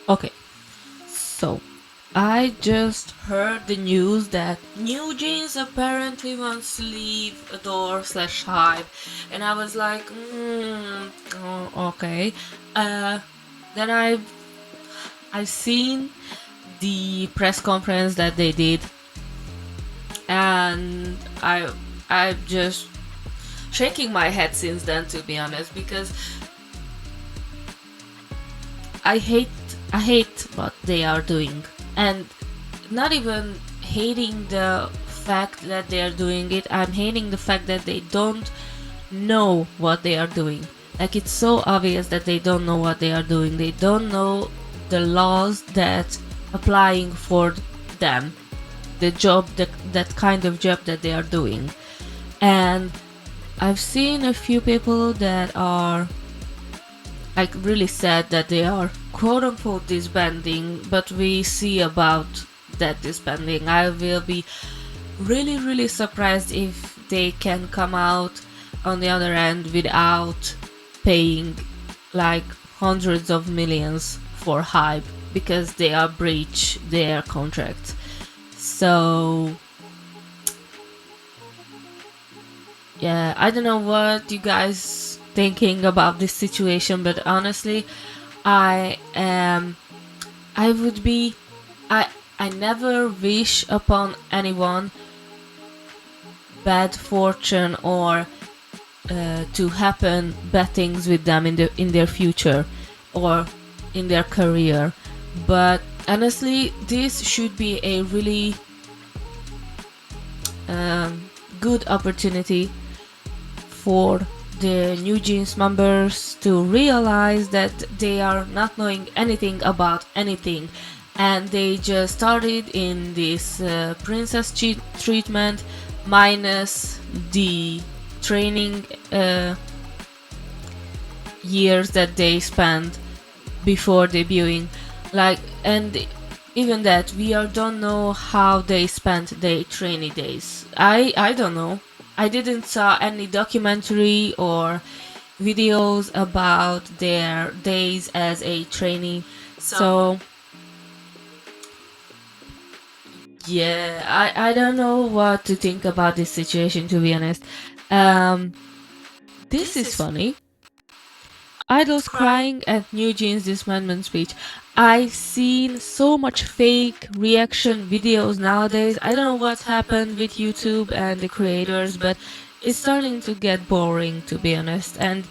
Okay, so I just heard the news that New Jeans apparently wants to leave Adore slash Hype, and I was like, okay. Then I've seen the press conference that they did, and I'm just shaking my head since then, to be honest, because I hate what they are doing, and not even hating the fact that they are doing it. I'm hating the fact that they don't know what they are doing. Like, it's so obvious that they don't know what they are doing. They don't know the laws that applying for them, the job, that kind of job that they are doing. And I've seen a few people that are like really sad that they are quote unquote disbanding, but we see about that disbanding. I will be really surprised if they can come out on the other end without paying like hundreds of millions for Hype, because they are breach their contract. So yeah, I don't know what you guys thinking about this situation, but honestly, I would be, I never wish upon anyone bad fortune or to happen bad things with them in their future or in their career. But honestly, this should be a really good opportunity for the New Jeans members to realize that they are not knowing anything about anything, and they just started in this princess treatment minus the training years that they spent before debuting. Like, and even that, we don't know how they spent their trainee days. I don't know. I didn't saw any documentary or videos about their days as a trainee. So yeah, I don't know what to think about this situation, to be honest. This is funny. Idols crying at New Jeans disbandment speech. I've seen so much fake reaction videos nowadays. I don't know what's happened with YouTube and the creators, but it's starting to get boring, to be honest. And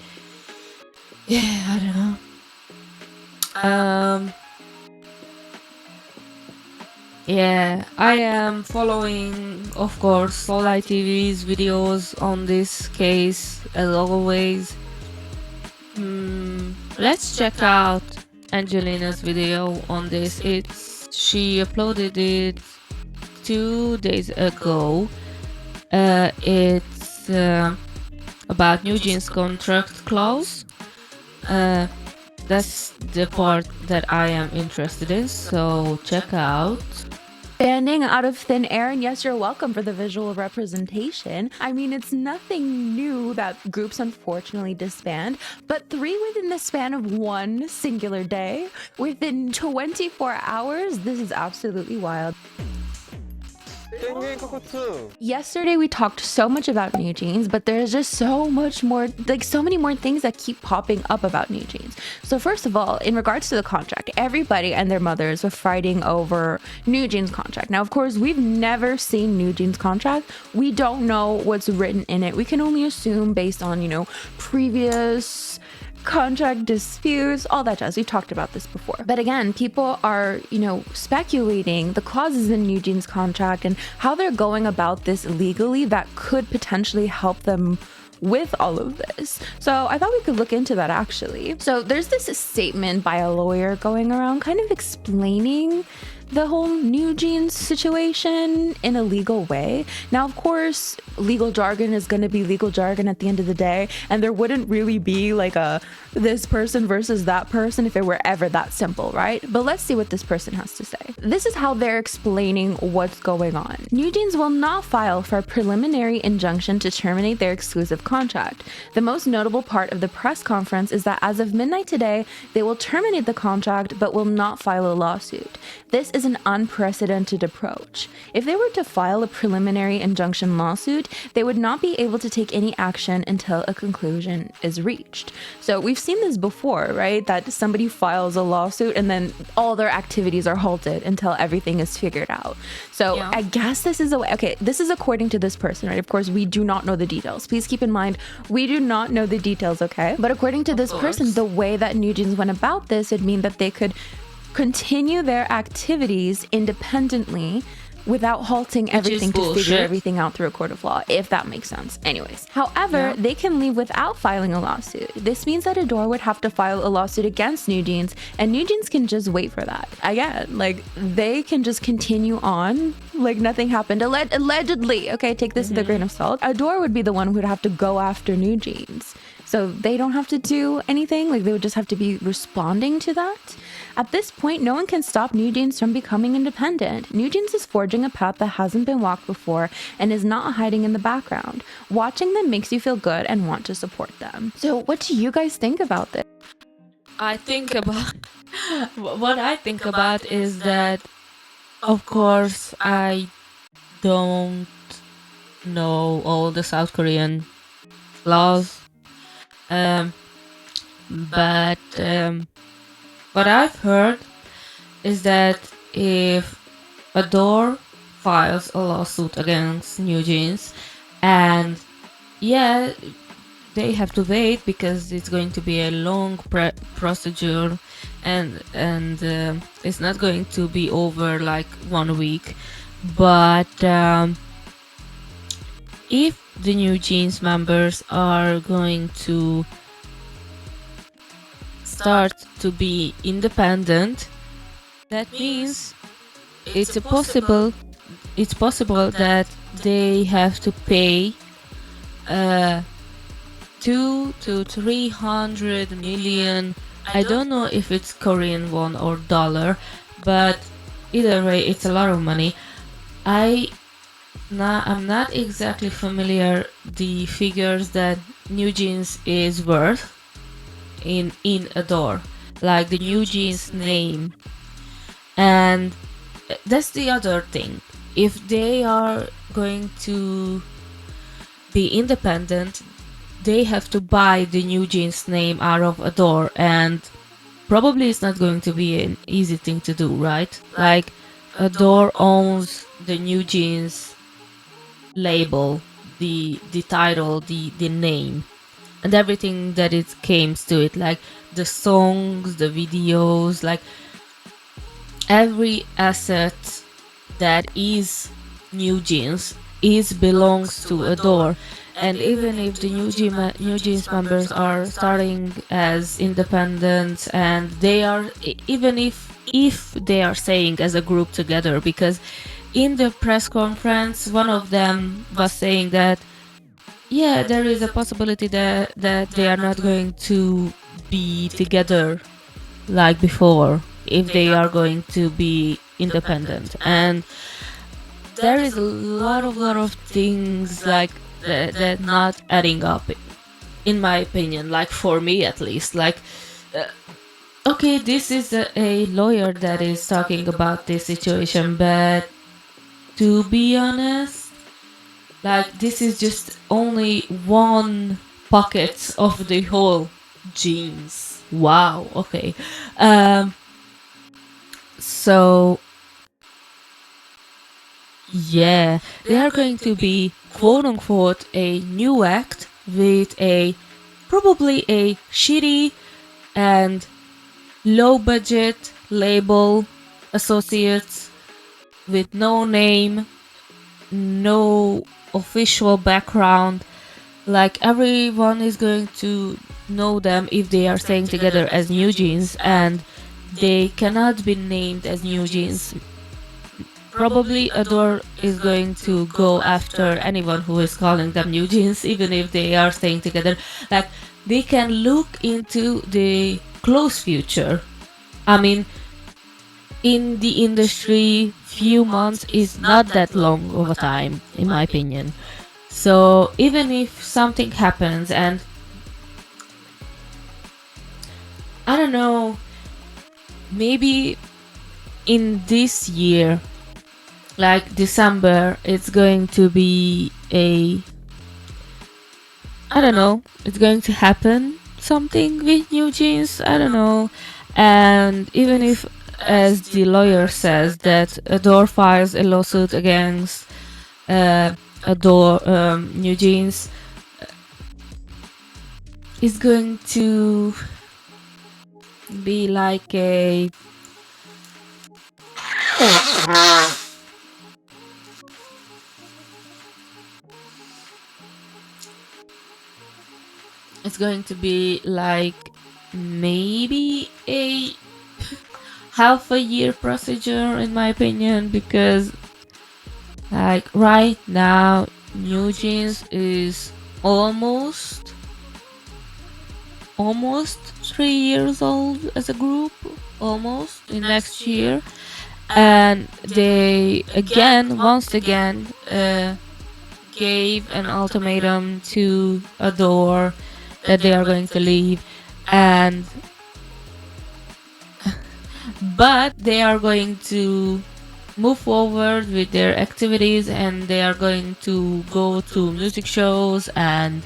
yeah, I don't know. Yeah, I am following, of course, Solar TV's videos on this case as always. Let's check out Angelina's video on this. She uploaded it 2 days ago. It's about New Jeans contract clause. That's the part that I am interested in, so check out. Banding out of thin air, and yes, you're welcome for the visual representation. I mean, it's nothing new that groups unfortunately disband, but 3 within the span of one singular day, within 24 hours, this is absolutely wild. Yesterday we talked so much about New Jeans, but there's just so much more, like so many more things that keep popping up about New Jeans. So first of all, in regards to the contract, everybody and their mothers are fighting over New Jeans contract. Now, of course, we've never seen New Jeans contract. We don't know what's written in it. We can only assume based on, previous contract disputes, all that jazz. We've talked about this before. But again, people are, speculating the clauses in New Jeans contract and how they're going about this legally that could potentially help them with all of this. So I thought we could look into that actually. So there's this statement by a lawyer going around kind of explaining the whole New Jeans situation in a legal way. Now, of course, legal jargon is going to be legal jargon at the end of the day, and there wouldn't really be like a this person versus that person if it were ever that simple, right? But let's see what this person has to say. This is how they're explaining what's going on. New Jeans will not file for a preliminary injunction to terminate their exclusive contract. The most notable part of the press conference is that as of midnight today, they will terminate the contract but will not file a lawsuit. This is an unprecedented approach. If they were to file a preliminary injunction lawsuit, they would not be able to take any action until a conclusion is reached. So we've seen this before, right? That somebody files a lawsuit and then all their activities are halted until everything is figured out. So Yeah. I guess this is a way. Okay, this is according to this person, right? Of course, we do not know the details. Please keep in mind, we do not know the details, okay? But according to this person, the way that New Jeans went about this would mean that they could continue their activities independently without halting everything to figure bullshit. everything out through a court of law, if that makes sense. Anyways, however, they can leave without filing a lawsuit. This means that Adore would have to file a lawsuit against New Jeans, and New Jeans can just wait for that. Again, like, they can just continue on like nothing happened. Allegedly, okay, take this with a grain of salt. Adore would be the one who would have to go after New Jeans. So they don't have to do anything, like they would just have to be responding to that. At this point, no one can stop New Jeans from becoming independent. New Jeans is forging a path that hasn't been walked before and is not hiding in the background. Watching them makes you feel good and want to support them. So what do you guys think about this? I think about what I think about is that, of course, I don't know all the South Korean laws, but what I've heard is that if Adore files a lawsuit against New Jeans, and yeah, they have to wait because it's going to be a long procedure, and it's not going to be over like 1 week. But if the New Jeans members are going to start to be independent, that means it's possible that they have to pay 2 to 300 million. I don't know if it's Korean won or dollar, but either way, it's a lot of money. I'm not exactly familiar the figures that New Jeans is worth in Adore, like the New Jeans name. And that's the other thing. If they are going to be independent, they have to buy the New Jeans name out of Adore, and probably it's not going to be an easy thing to do, right? Like, Adore owns the New Jeans label, the title, the name, and everything that it came to it, like the songs, the videos, like every asset that is New Jeans belongs to Adore. And even if the New Jeans members are starting as independent, and they are, even if they are saying as a group together, because in the press conference, one of them was saying that, yeah, there is a possibility that they are not going to be together like before if they are going to be independent. And there is a lot of things like that not adding up, in my opinion, like for me at least. Like, okay, this is a lawyer that is talking about this situation, but to be honest, like, this is just only one pocket of the whole jeans. Wow, okay. So yeah, they are going to be quote unquote a new act with a probably a shitty and low budget label associates with no name, no official background. Like, everyone is going to know them if they are staying together as New Jeans, and they cannot be named as New Jeans probably Adore is going to go after anyone who is calling them New Jeans, even if they are staying together. Like, they can look into the close future. I mean, in the industry, few months is not that long of a time, in my opinion. So even if something happens, and I don't know, maybe in this year, like December, it's going to be I don't know, it's going to happen something with New Jeans, I don't know. And even if, as the lawyer says, that Adore files a lawsuit against Adore, New Jeans, is going to be like a it's going to be like maybe a half a year procedure, in my opinion, because like right now New Jeans is almost 3 years old as a group, almost, in next year. And they once again gave an ultimatum to Adore that they are going to leave, and but they are going to move forward with their activities, and they are going to go to music shows, and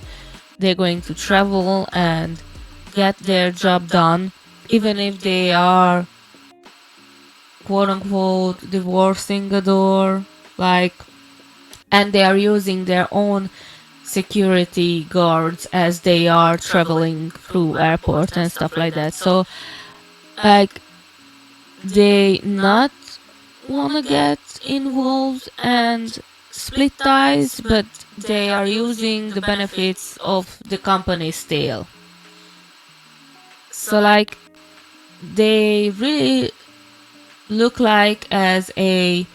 they're going to travel and get their job done, even if they are quote unquote divorcing Adore, like, and they are using their own security guards as they are traveling through airport and stuff like that. So like, they not wanna get involved and split ties, but they are using the benefits of the company still. So like, they really look like as a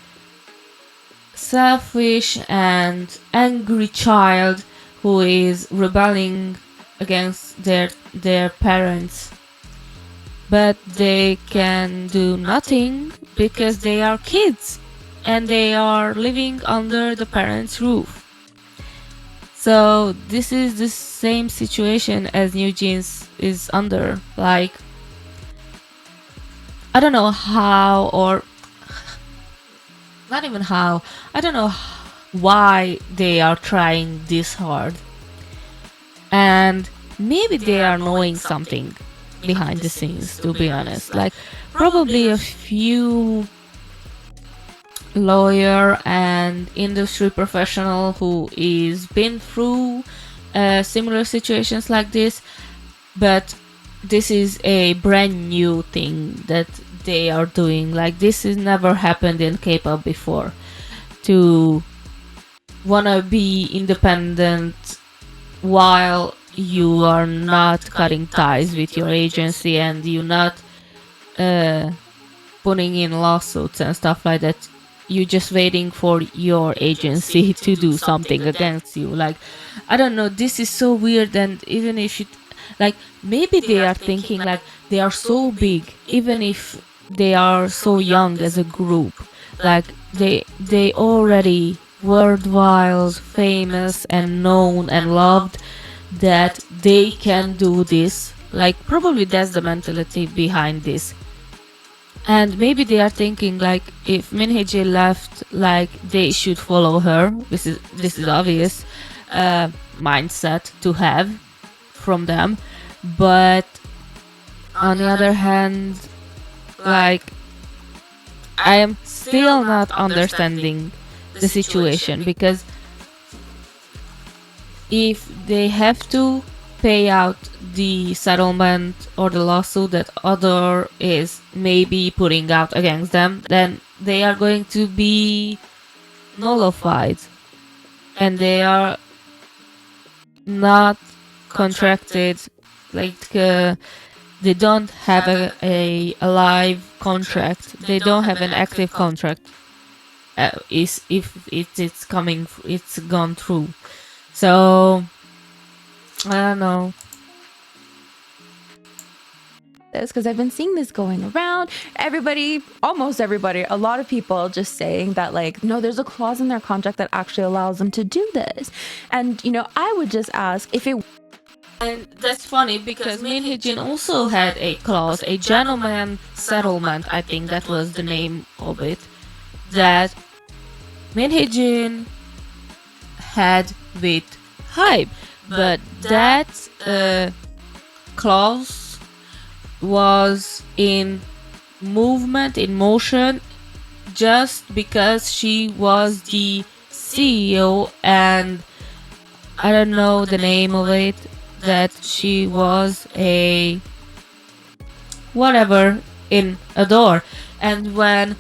selfish and angry child who is rebelling against their parents, but they can do nothing because they are kids and they are living under the parents' roof. So this is the same situation as New Jeans is under. Like, I don't know how, or not even how, I don't know why they are trying this hard. And maybe they are knowing something behind the scenes, to be honest. Like, probably a few lawyer and industry professional who is been through similar situations like this, but this is a brand new thing that they are doing. Like, this has never happened in K-pop before, to wanna be independent while you are not cutting ties with your agency, and you're not putting in lawsuits and stuff like that. You're just waiting for your agency to do something against you. Like, I don't know, this is so weird. And even if you, like, maybe they are thinking like they are so big, even if they are so young as a group, like they already worldwide famous and known and loved, that they can do this. Like, probably that's the mentality behind this. And maybe they are thinking like, if Minhee left, like, they should follow her. This is obvious mindset to have from them. But on the other hand, like, I am still not understanding the situation, because if they have to pay out the settlement or the lawsuit that Adore is maybe putting out against them, then they are going to be nullified, and they are not contracted. Like, they don't have a live contract. They don't have an active contract. is if it's coming, it's gone through. So I don't know. This because I've been seeing this going around. Everybody, almost everybody, a lot of people just saying that, like, no, there's a clause in their contract that actually allows them to do this. And, you know, I would just ask if it. And that's funny because Min Hee-jin also had a clause, a gentleman settlement, I think that was the name of it, that Min Hee-jin had with Hybe. But that clause was in movement, in motion, just because she was the CEO, and I don't know the name of it, that she was a whatever in Adore. And when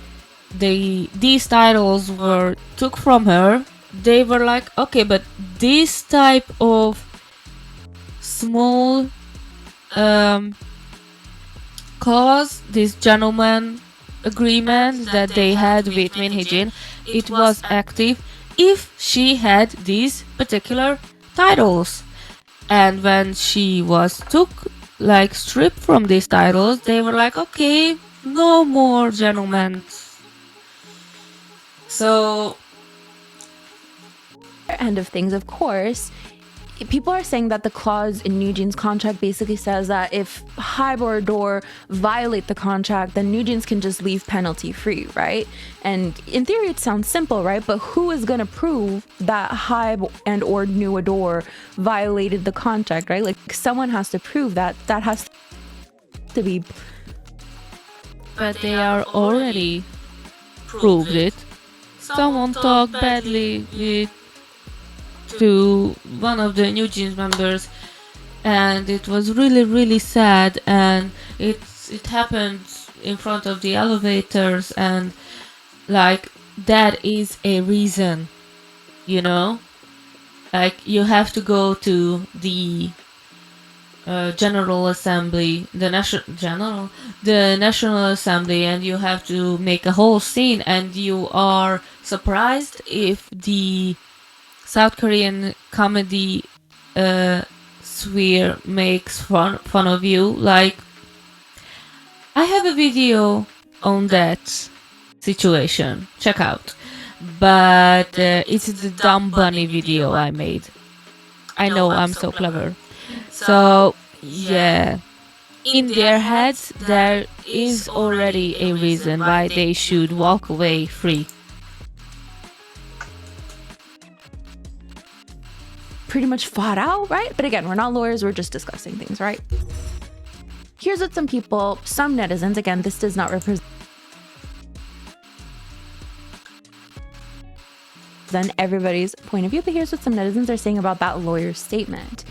these titles were took from her, they were like, okay, but this type of small clause, this gentleman agreement that they had with Min Hee-jin, it was active if she had these particular titles. And when she was stripped from these titles, they were like, okay, no more gentlemen. So end of things, of course, people are saying that the clause in New contract basically says that if Hybe or Adore violate the contract, then New can just leave penalty free, right? And in theory, it sounds simple, right? But who is going to prove that Hybe and or New Adore violated the contract, right? Like, someone has to prove that. That has to be. But they are already proved it. Someone talked badly to one of the New Jeans members, and it was really, really sad, and it happened in front of the elevators, and like, that is a reason, you know, like, you have to go to the General Assembly, the National Assembly, and you have to make a whole scene, and you are surprised if the South Korean comedy sphere makes fun of you. Like, I have a video on that situation, check out, but it's the Dumb Bunny video I made. I know I'm so clever. So yeah, in their heads there is already a reason why they should walk away free. Pretty much fought out, right? But again, we're not lawyers, we're just discussing things, right? Here's what some netizens, again, this does not represent everybody's point of view, but here's what some netizens are saying about that lawyer's statement.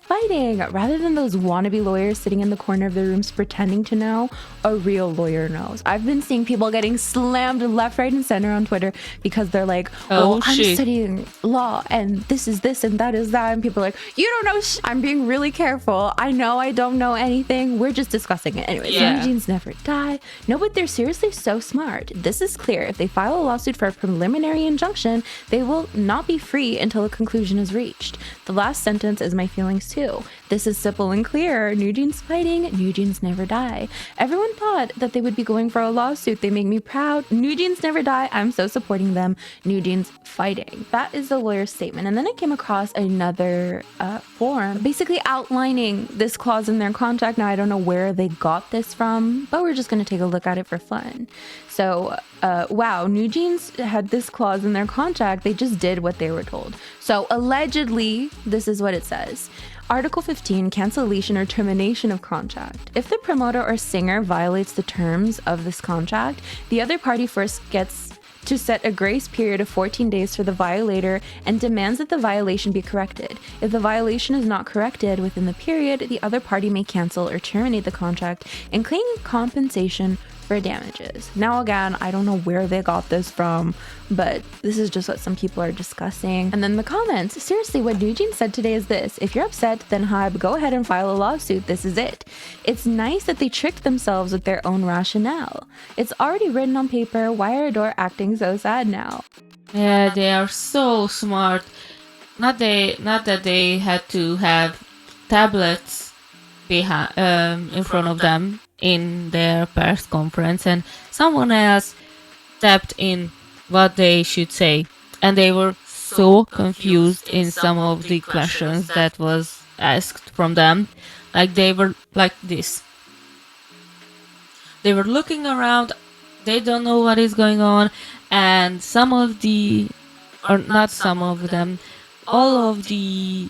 Fighting, rather than those wannabe lawyers sitting in the corner of their rooms pretending to know, a real lawyer knows. I've been seeing people getting slammed left, right, and center on Twitter because they're like, oh, I'm studying law and this is this and that is that. And people are like, you don't know I'm being really careful. I know I don't know anything. We're just discussing it. Anyways, New Jeans never die. No, but they're seriously so smart. This is clear. If they file a lawsuit for a preliminary injunction, they will not be free until a conclusion is reached. The last sentence is my feelings too. This is simple and clear. New Jeans fighting, New Jeans never die. Everyone thought that they would be going for a lawsuit. They make me proud. New Jeans never die. I'm so supporting them. New Jeans fighting. That is the lawyer's statement. And then I came across another form basically outlining this clause in their contract. Now, I don't know where they got this from, but we're just going to take a look at it for fun. So, wow, New Jeans had this clause in their contract. They just did what they were told. So allegedly, this is what it says. Article 15, cancellation or termination of contract. If the promoter or singer violates the terms of this contract, the other party first gets to set a grace period of 14 days for the violator and demands that the violation be corrected. If the violation is not corrected within the period, the other party may cancel or terminate the contract and claim compensation for damages. Now, again, I don't know where they got this from, but this is just what some people are discussing. And then the comments. Seriously, what Nugent said today is this: if you're upset, then Hybe, go ahead and file a lawsuit. This is it. It's nice that they tricked themselves with their own rationale. It's already written on paper. Why are Adore acting so sad now? Yeah, they are so smart. Not that they had to have tablets behind in front of them in their press conference, and someone else tapped in what they should say, and they were so confused in some of the questions that was asked from them. Like, they were like this. They were looking around. They don't know what is going on, and some of the, or not some of them, all of the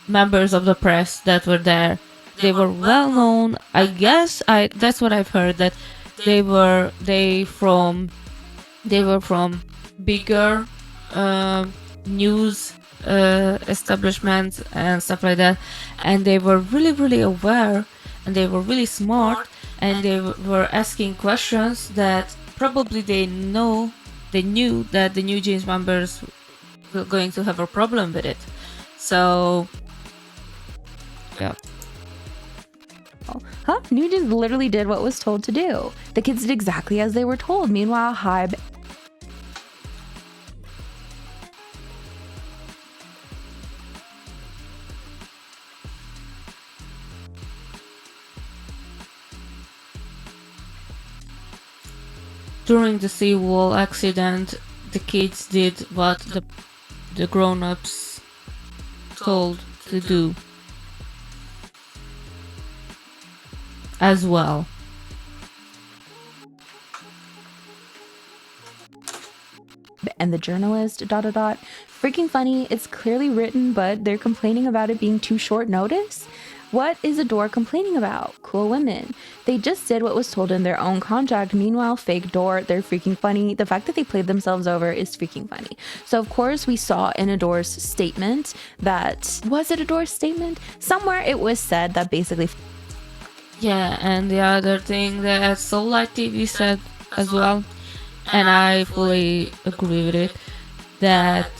members of the press that were there, they were well known. I guess that's what I've heard, that they were from bigger news establishments and stuff like that, and they were really aware, and they were really smart, and they were asking questions that probably they knew that the New Jeans members were going to have a problem with it. So yeah. Huh? New Jeans literally did what was told to do. The kids did exactly as they were told. Meanwhile, Hybe during the seawall accident, the kids did what the grown-ups told to do as well. and the journalist ... Freaking funny. It's clearly written, but they're complaining about it being too short notice. What is Adore complaining about? Cool women. They just did what was told in their own contract. Meanwhile, fake Adore, they're freaking funny. The fact that they played themselves over is freaking funny. So of course we saw in Adore's statement that, was it Adore's statement? Somewhere it was said that basically... Yeah, and the other thing that Soul Light TV said as well, and I fully agree with it, that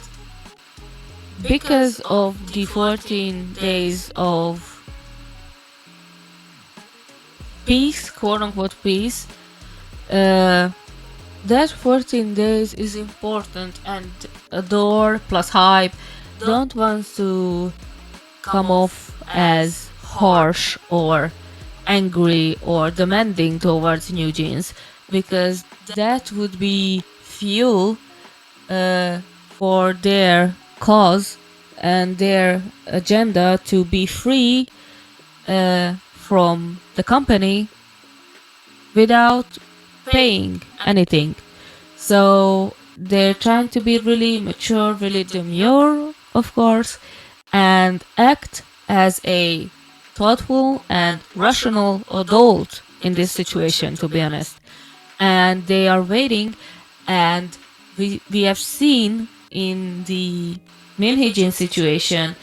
because of the 14 days of peace, quote-unquote peace, that 14 days is important, and Adore plus Hybe don't want to come off as harsh or angry or demanding towards New Jeans, because that would be fuel for their cause and their agenda to be free from the company without paying anything. So they're trying to be really mature, really demure, of course, and act as a thoughtful and rational adult in this situation, to be honest. And they are waiting, and we have seen in the Min Hee-jin situation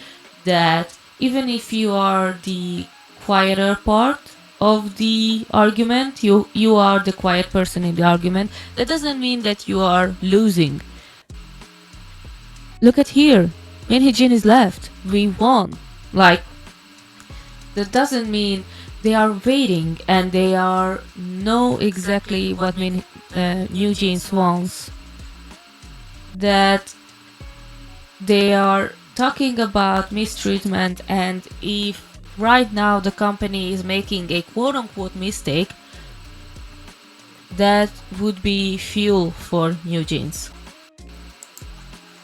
that even if you are the quieter part of the argument, you are the quiet person in the argument, that doesn't mean that you are losing. Look at here, Min Hee-jin is left, we won. Like, that doesn't mean they are waiting and they know exactly what New Jeans wants. That they are talking about mistreatment, and if right now the company is making a quote-unquote mistake, that would be fuel for New Jeans.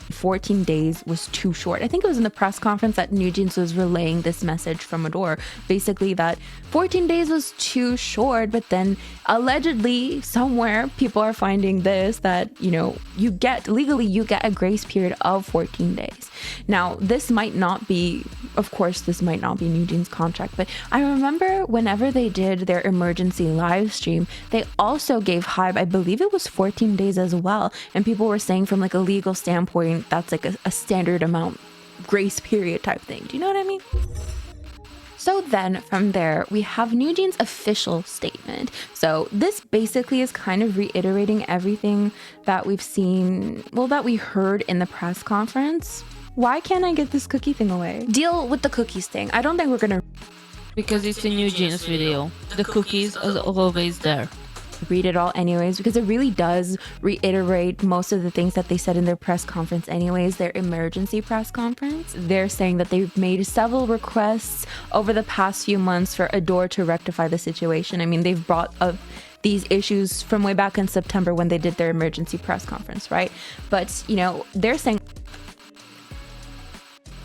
14 days was too short. I think it was in the press conference that New Jeans was relaying this message from Adore, basically that 14 days was too short, but then allegedly somewhere people are finding this, that, you know, you get a grace period of 14 days. Now, this might not be, of course, this might not be New Jeans' contract, but I remember whenever they did their emergency live stream, they also gave Hybe, I believe it was 14 days as well, and people were saying from like a legal standpoint, that's like a standard amount grace period type thing. Do you know what I mean? So then from there, we have NewJeans' official statement. So this basically is kind of reiterating everything that we've seen, well, that we heard in the press conference. Why can't I get this cookie thing away? Deal with the cookies thing. I don't think we're gonna Because it's a NewJeans video. The cookies are always there. read it all anyways, because it really does reiterate most of the things that they said in their press conference anyways, their emergency press conference. They're saying that they've made several requests over the past few months for Adore to rectify the situation. I mean, they've brought up these issues from way back in September when they did their emergency press conference, right? But, you know, they're saying...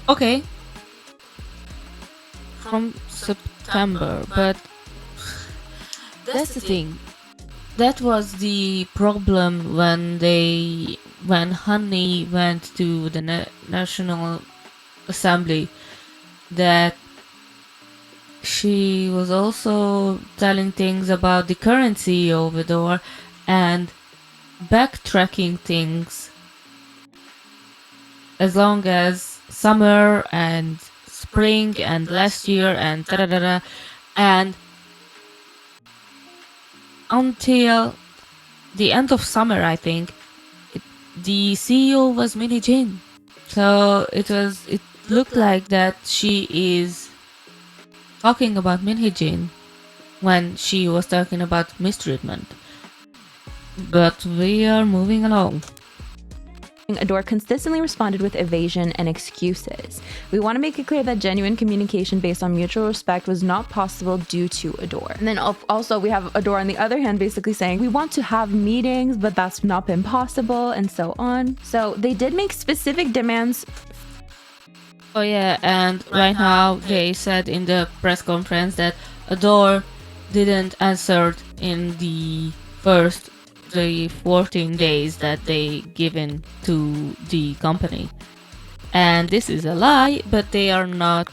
Okay. From September, but that's the thing. That was the problem when Honey went to the National Assembly, that she was also telling things about the current CEO of Adore and backtracking things as long as summer and spring and last year and da-da-da-da, and until the end of summer, I think, the CEO was Minnie Jane. So it looked like that she is talking about Minnie Jane when she was talking about mistreatment. But we are moving along. Adore consistently responded with evasion and excuses. We want to make it clear that genuine communication based on mutual respect was not possible due to Adore. And then also we have Adore on the other hand basically saying, we want to have meetings, but that's not been possible, and so on. So they did make specific demands. Oh yeah, and right now they said in the press conference that Adore didn't answer in the 14 days that they given to the company. And this is a lie, but they are not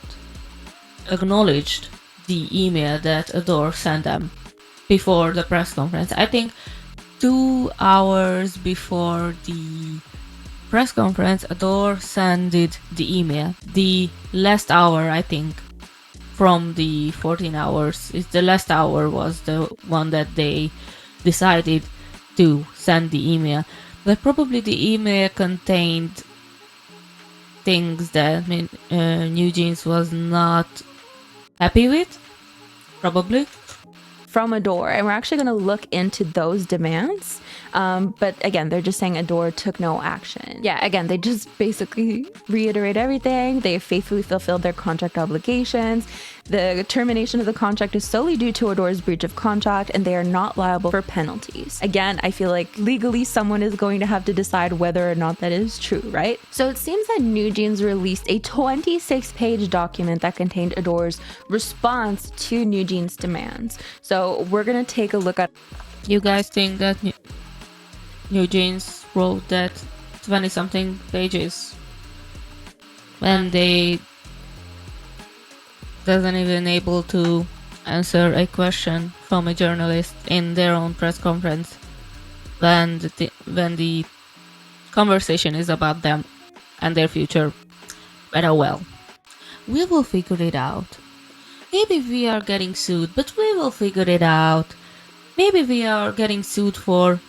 acknowledged the email that Adore sent them before the press conference. I think 2 hours before the press conference, Adore sent the email. The last hour, I think, from the 14 hours, the last hour was the one that they decided to send the email, but probably the email contained things that NewJeans was not happy with, probably. From Adore, and we're actually going to look into those demands. But again, they're just saying Adore took no action. Yeah, again, they just basically reiterate everything. They have faithfully fulfilled their contract obligations. The termination of the contract is solely due to Adore's breach of contract, and they are not liable for penalties. Again, I feel like legally someone is going to have to decide whether or not that is true, right? So it seems that NewJeans released a 26-page document that contained Adore's response to NewJeans' demands. So we're going to take a look at... You guys think that NewJeans wrote that 20-something pages when they doesn't even able to answer a question from a journalist in their own press conference when the conversation is about them and their future? But oh well, we will figure it out. Maybe we are getting sued, but we will figure it out. Maybe we are getting sued for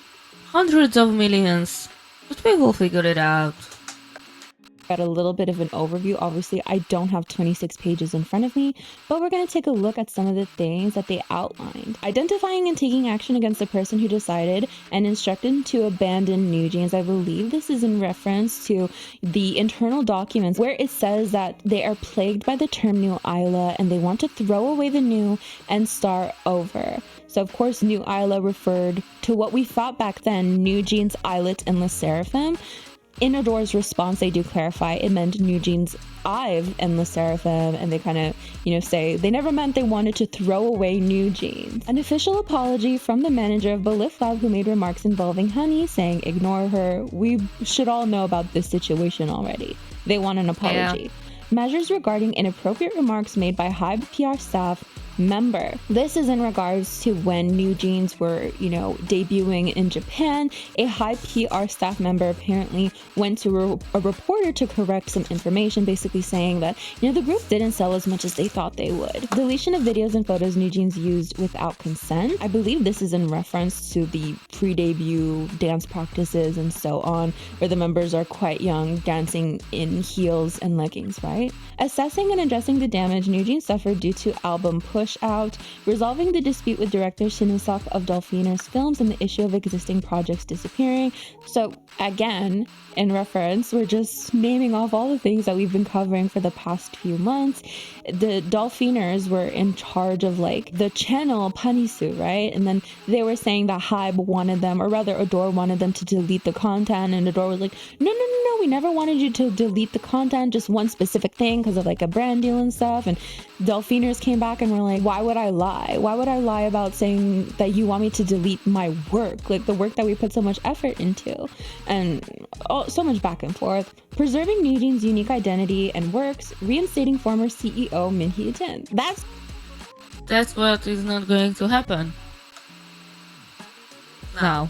hundreds of millions, but we will figure it out. Got a little bit of an overview. Obviously, I don't have 26 pages in front of me, but we're going to take a look at some of the things that they outlined. Identifying and taking action against the person who decided and instructed to abandon NewJeans. I believe this is in reference to the internal documents where it says that they are plagued by the term New Isla and they want to throw away the new and start over. So of course, New Isla referred to what we thought back then, NewJeans, Islet, and Le Seraphim. In Adore's response, they do clarify it meant NewJeans, Ive, and Le Seraphim, and they kind of, say they never meant they wanted to throw away NewJeans. An official apology from the manager of Belift Lab, who made remarks involving Honey, saying, ignore her, we should all know about this situation already. They want an apology. Yeah. Measures regarding inappropriate remarks made by Hive PR staff member. This is in regards to when New Jeans were, debuting in Japan. A high PR staff member apparently went to a reporter to correct some information, basically saying that, the group didn't sell as much as they thought they would. Deletion of videos and photos New Jeans used without consent. I believe this is in reference to the pre-debut dance practices and so on, where the members are quite young, dancing in heels and leggings, right? Assessing and addressing the damage New Jeans suffered due to album Push Out, resolving the dispute with director Shinusaka of Dolphiners Films and the issue of existing projects disappearing. So again, in reference, we're just naming off all the things that we've been covering for the past few months. The Dolphiners were in charge of the channel Panisu, right? And then they were saying that Hybe wanted them, or rather Adore wanted them to delete the content, and Adore was like, no, we never wanted you to delete the content, just one specific thing because of a brand deal and stuff. And Dolphiners came back and were like, why would I lie? Why would I lie about saying that you want me to delete my work? The work that we put so much effort into. And so much back and forth. Preserving New Jeans' unique identity and works, reinstating former CEO Min Hee-jin. That's what is not going to happen now.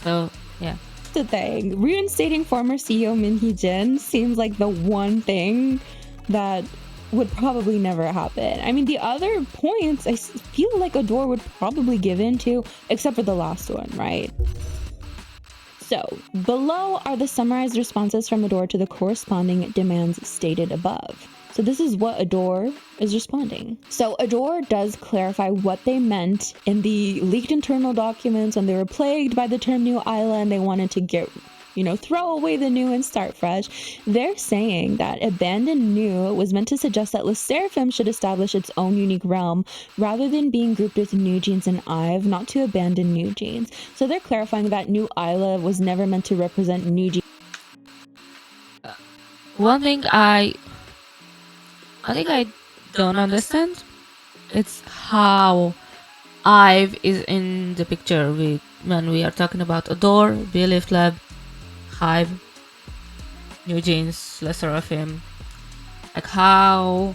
So, yeah. The thing. Reinstating former CEO Min Hee-jin seems like the one thing that would probably never happen. I mean, the other points I feel like Adore would probably give in to, except for the last one, right? So, below are the summarized responses from Adore to the corresponding demands stated above. So this is what Adore is responding. So Adore does clarify what they meant in the leaked internal documents when they were plagued by the term New Isla and they wanted to get, throw away the new and start fresh. They're saying that abandon New was meant to suggest that LE SSERAFIM should establish its own unique realm rather than being grouped with New Jeans and IVE, not to abandon New Jeans. So they're clarifying that New Isla was never meant to represent New Jeans. One thing I don't understand, it's how IVE is in the picture when we are talking about Adore, Belift Lab, Hybe, New Jeans, LE SSERAFIM. How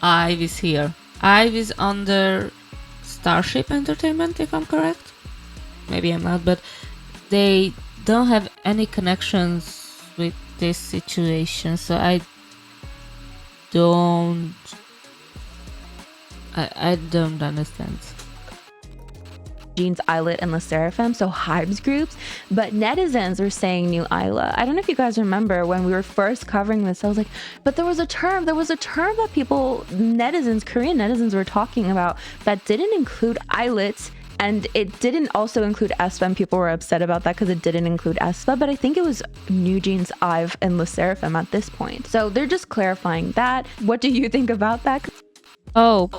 IVE is here. IVE is under Starship Entertainment, if I'm correct. Maybe I'm not, but they don't have any connections with this situation, so I don't understand. Jeans, Islet, and LE SSERAFIM, so Hybe's groups, but netizens were saying New Isla. I don't know if you guys remember when we were first covering this, I was like, but there was a term that Korean netizens were talking about that didn't include Islet, and it didn't also include aespa, and people were upset about that because it didn't include aespa, but I think it was New Jeans, IVE, and LE SSERAFIM at this point. So they're just clarifying that. What do you think about that? Oh,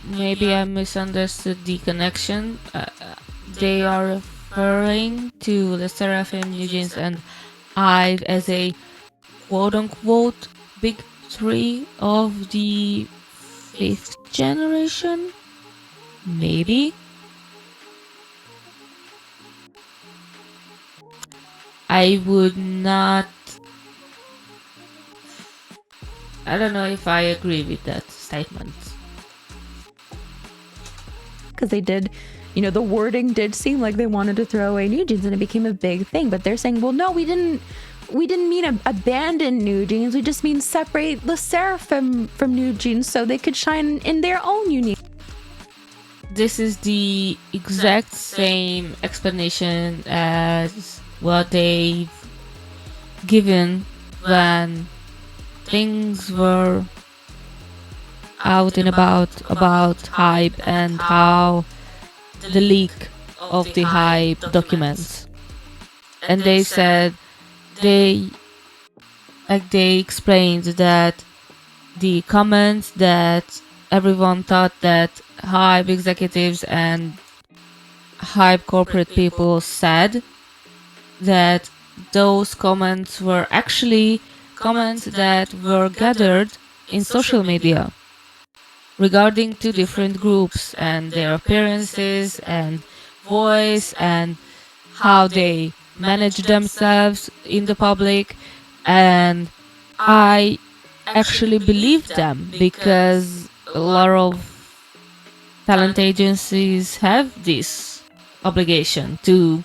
maybe I misunderstood the connection. They are referring to LE SSERAFIM, New Jeans, and IVE as a quote-unquote big three of the 5th generation? Maybe? I would not... I don't know if I agree with that statement. Because they did, the wording did seem like they wanted to throw away New Jeans and it became a big thing, but they're saying, well, no, we didn't mean abandon New Jeans, we just mean separate LE SSERAFIM from New Jeans so they could shine in their own unique. This is the exact same explanation as what they've given when things were out and about Hybe and how the leak of the Hybe documents. And they said they explained that the comments that everyone thought that Hybe executives and Hybe corporate people said, that those comments were actually comments that were gathered in social media regarding to different groups and their appearances and voice and how they manage themselves in the public. And I actually believed them because a lot of talent agencies have this obligation to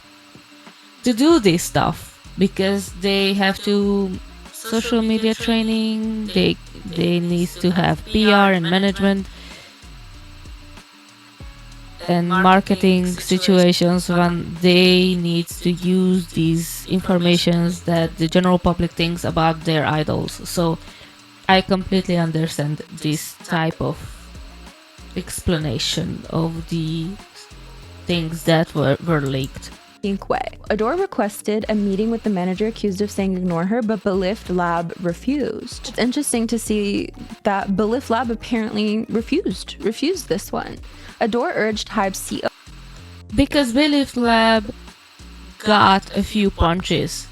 do this stuff because they have to social media training, they need to have PR and management and marketing situations when they need to use these informations that the general public thinks about their idols. So I completely understand this type of explanation of the things that were leaked. Way. Adore requested a meeting with the manager accused of saying ignore her, but Belift Lab refused. It's interesting to see that Belift Lab apparently refused this one. Adore urged Hybe's CEO Because Belift Lab got a few punches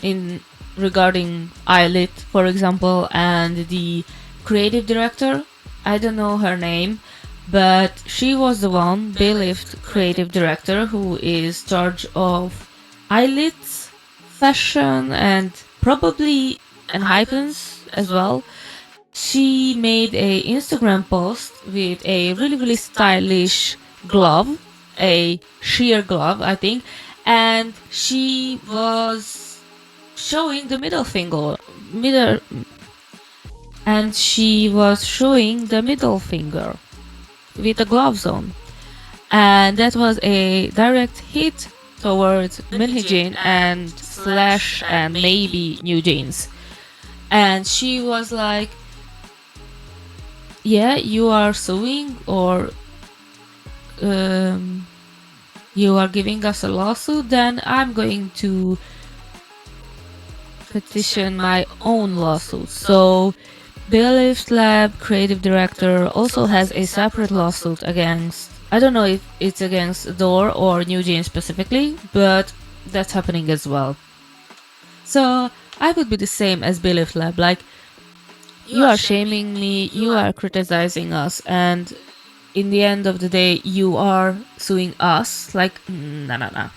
in regarding Eyelit, for example, and the creative director, I don't know her name, but she was the one, Belift creative director, who is charge of Eyelit's fashion and probably Enhypen's as well. She made a Instagram post with a really stylish glove, a sheer glove, I think, and she was showing the middle finger, and she was showing the middle finger with the gloves on, and that was a direct hit towards Minhyjin and Slash and maybe New Jeans. And she was like, yeah, you are suing, or you are giving us a lawsuit, then I'm going to petition my own lawsuit. So Belift Lab creative director also has a separate lawsuit against, I don't know if it's against Adore or New Jeans specifically, but that's happening as well. So I would be the same as Belift Lab, like, you are shaming me, you are criticizing us, and in the end of the day, you are suing us. Like, nah.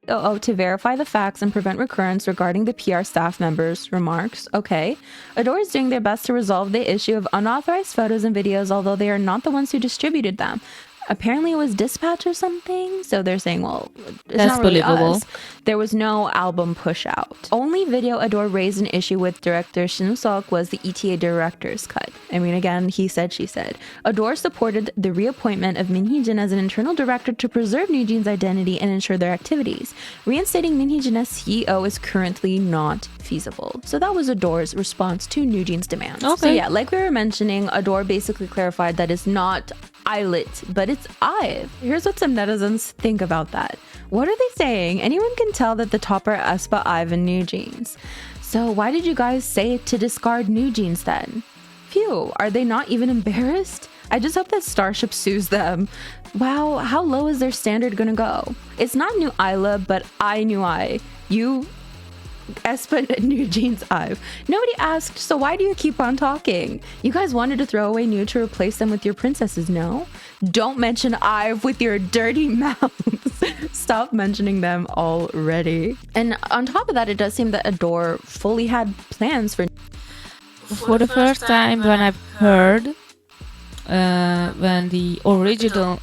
to verify the facts and prevent recurrence regarding the PR staff members' remarks. Okay. Adore is doing their best to resolve the issue of unauthorized photos and videos, although they are not the ones who distributed them. Apparently it was Dispatch or something, so they're saying, well, it's That's not really believable. us. There was no album push out. Only video Adore raised an issue with director Shin Sok was the ETA director's cut. I mean, again, he said, she said. Adore supported the reappointment of Minhyjin as an internal director to preserve New Jeans' identity and ensure their activities. Reinstating Minhyjin as CEO is currently not feasible. So that was Adore's response to New Jeans' demands. Okay. So yeah, like we were mentioning, Adore basically clarified that it's not Eyelit, but it's Ive. Here's what some netizens think about that. What are they saying? Anyone can tell that the top are aespa, Ive, and New Jeans. So why did you guys say to discard New Jeans then? Phew, are they not even embarrassed? I just hope that Starship sues them. Wow, how low is their standard gonna go? It's not New Isla, but I New I. You aespa and New Jeans Ive. Nobody asked, so why do you keep on talking? You guys wanted to throw away New to replace them with your princesses, no? Don't mention Ive with your dirty mouths. Stop mentioning them already. And on top of that, it does seem that Adore fully had plans For the first time when I've heard when the original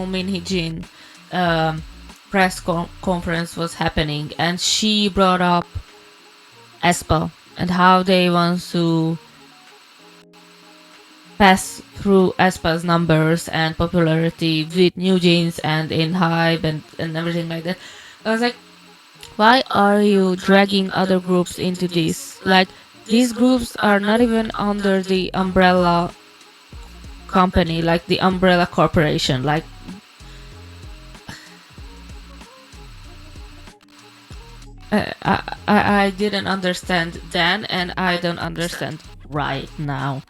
Minhyjin press conference was happening, and she brought up aespa and how they want to pass through aespa's numbers and popularity with New Jeans and in Hype and everything like that. I was like, why are you dragging other groups into this? Like, these groups are not even under the umbrella company, like the umbrella corporation. Like, I didn't understand then, and I don't understand right now.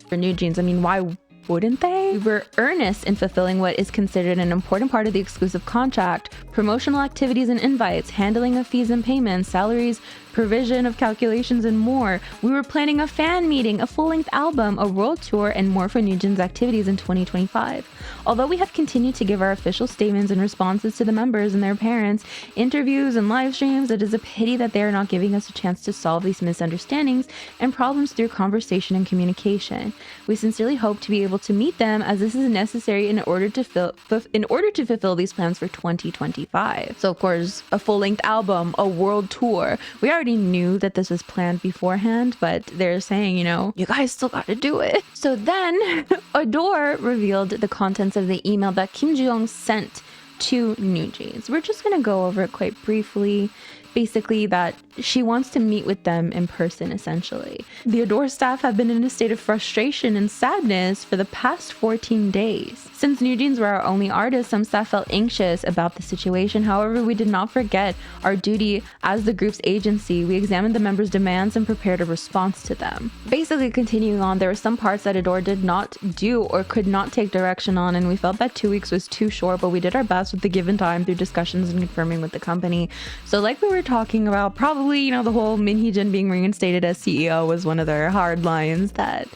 for New Jeans. I mean, why wouldn't they? We were earnest in fulfilling what is considered an important part of the exclusive contract: promotional activities and invites, handling of fees and payments, salaries, provision of calculations, and more. We were planning a fan meeting, a full-length album, a world tour, and more for NewJeans activities in 2025. Although we have continued to give our official statements and responses to the members and their parents, interviews and live streams, it is a pity that they are not giving us a chance to solve these misunderstandings and problems through conversation and communication. We sincerely hope to be able to meet them, as this is necessary in order to fulfill these plans for 2025. So of course, a full-length album, a world tour. We already knew that this was planned beforehand, but they're saying, you guys still got to do it. So then Adore revealed the contents of the email that Kim Joo-young sent to NewJeans. We're just going to go over it quite briefly. Basically, that she wants to meet with them in person, essentially. The Adore staff have been in a state of frustration and sadness for the past 14 days. Since NewJeans were our only artists, some staff felt anxious about the situation. However, we did not forget our duty as the group's agency. We examined the members' demands and prepared a response to them. Basically, continuing on, there were some parts that Adore did not do or could not take direction on, and we felt that 2 weeks was too short, but we did our best with the given time through discussions and confirming with the company. So like we were talking about, probably, the whole Min Hee-jin being reinstated as CEO was one of their hard lines that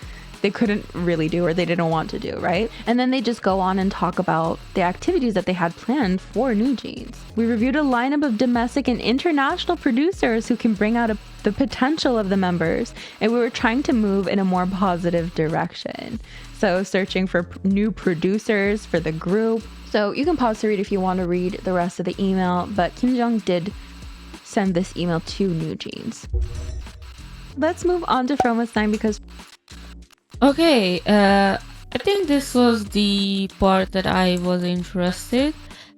they couldn't really do or they didn't want to do, right? And then they just go on and talk about the activities that they had planned for NewJeans. We reviewed a lineup of domestic and international producers who can bring out the potential of the members, and we were trying to move in a more positive direction. So searching for new producers for the group. So you can pause to read if you want to read the rest of the email, but Kim Jong did send this email to NewJeans. Let's move on to From What's 9 because... Okay, I think this was the part that I was interested.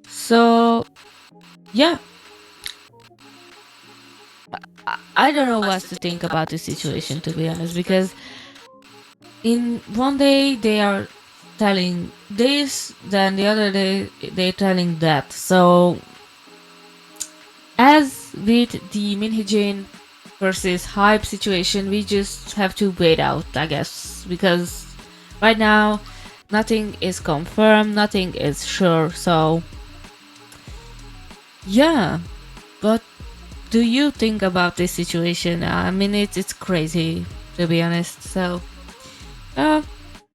So, yeah. I don't know what to think about this situation, to be honest, because in one day they are telling this, then the other day they're telling that. So, as with the Min Hee-jin versus Hype situation, we just have to wait out, I guess, because right now nothing is confirmed, nothing is sure. So yeah, what do you think about this situation? I mean, it's crazy, to be honest. So